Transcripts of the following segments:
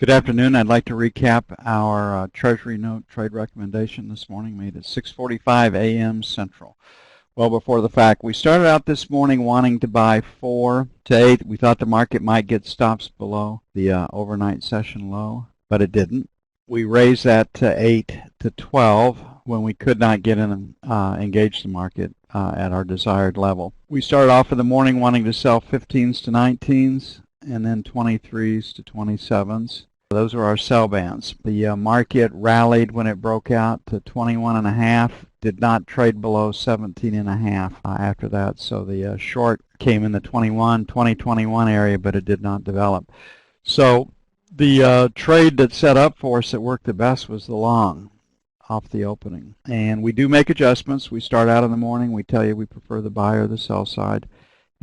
Good afternoon. I'd like to recap our Treasury note trade recommendation this morning made at 6:45 a.m. Central. Well before the fact. We started out this morning wanting to buy 4 to 8. We thought the market might get stops below the overnight session low, but it didn't. We raised that to 8 to 12 when we could not get in and engage the market at our desired level. We started off in the morning wanting to sell 15s to 19s and then 23s to 27s. Those were our sell bands. The market rallied when it broke out to 21.5, did not trade below 17.5 after that. So the short came in the 2021 area, but it did not develop. So the trade that set up for us that worked the best was the long off the opening. And we do make adjustments. We start out in the morning. We tell you we prefer the buy or the sell side.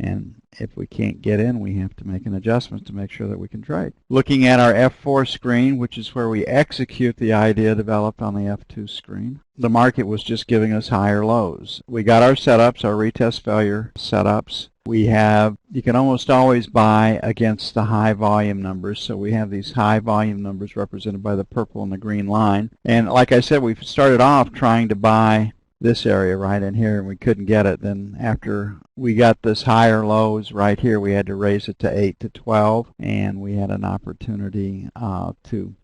And if we can't get in, we have to make an adjustment to make sure that we can trade. Looking at our F4 screen, which is where we execute the idea developed on the F2 screen, the market was just giving us higher lows. We got our setups, our retest failure setups. You can almost always buy against the high volume numbers. So we have these high volume numbers represented by the purple and the green line. And like I said, we started off trying to buy this area right in here, and we couldn't get it. Then after we got this higher lows right here, we had to raise it to 8 to 12, and we had an opportunity to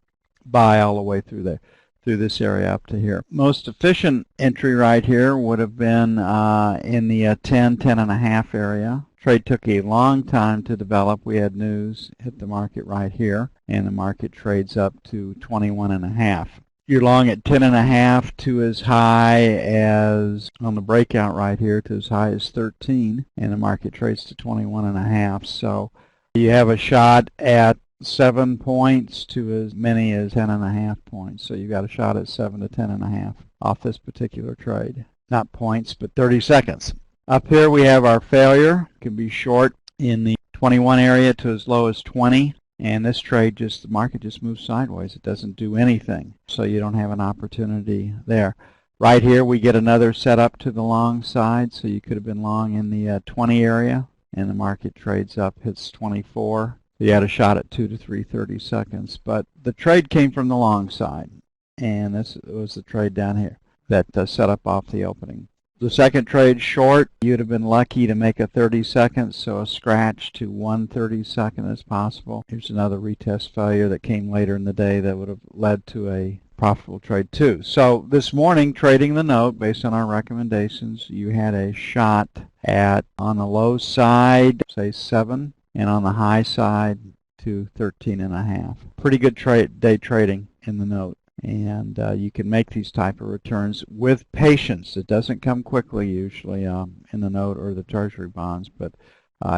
buy all the way through this area up to here. Most efficient entry right here would have been in the 10.5 area. Trade took a long time to develop. We had news hit the market right here, and the market trades up to 21.5. You're long at 10.5 to as high as, on the breakout right here, to as high as 13, and the market trades to 21.5. So you have a shot at 7 points to as many as 10.5 points. So you've got a shot at 7 to 10.5 off this particular trade. Not points, but 30 seconds. Up here we have our failure. It can be short in the 21 area to as low as 20. And this trade the market just moves sideways. It doesn't do anything. So you don't have an opportunity there. Right here we get another setup to the long side. So you could have been long in the 20 area, and the market trades up, hits 24. You had a shot at 2 to 3 30 seconds. But the trade came from the long side. And this was the trade down here that set up off the opening. The second trade short, you'd have been lucky to make a 30 seconds, so a scratch to 1 32nd is possible. Here's another retest failure that came later in the day that would have led to a profitable trade too. So this morning, trading the note based on our recommendations, you had a shot at, on the low side, say 7, and on the high side to 13.5. Pretty good day trading in the note. And you can make these type of returns with patience. It doesn't come quickly usually in the note or the treasury bonds, but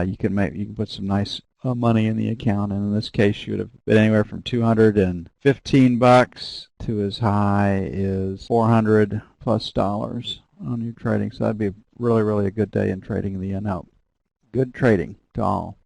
you can put some nice money in the account. And in this case, you would have been anywhere from $215 to as high as $400+ on your trading. So that'd be really, really a good day in trading the note. Good trading to all.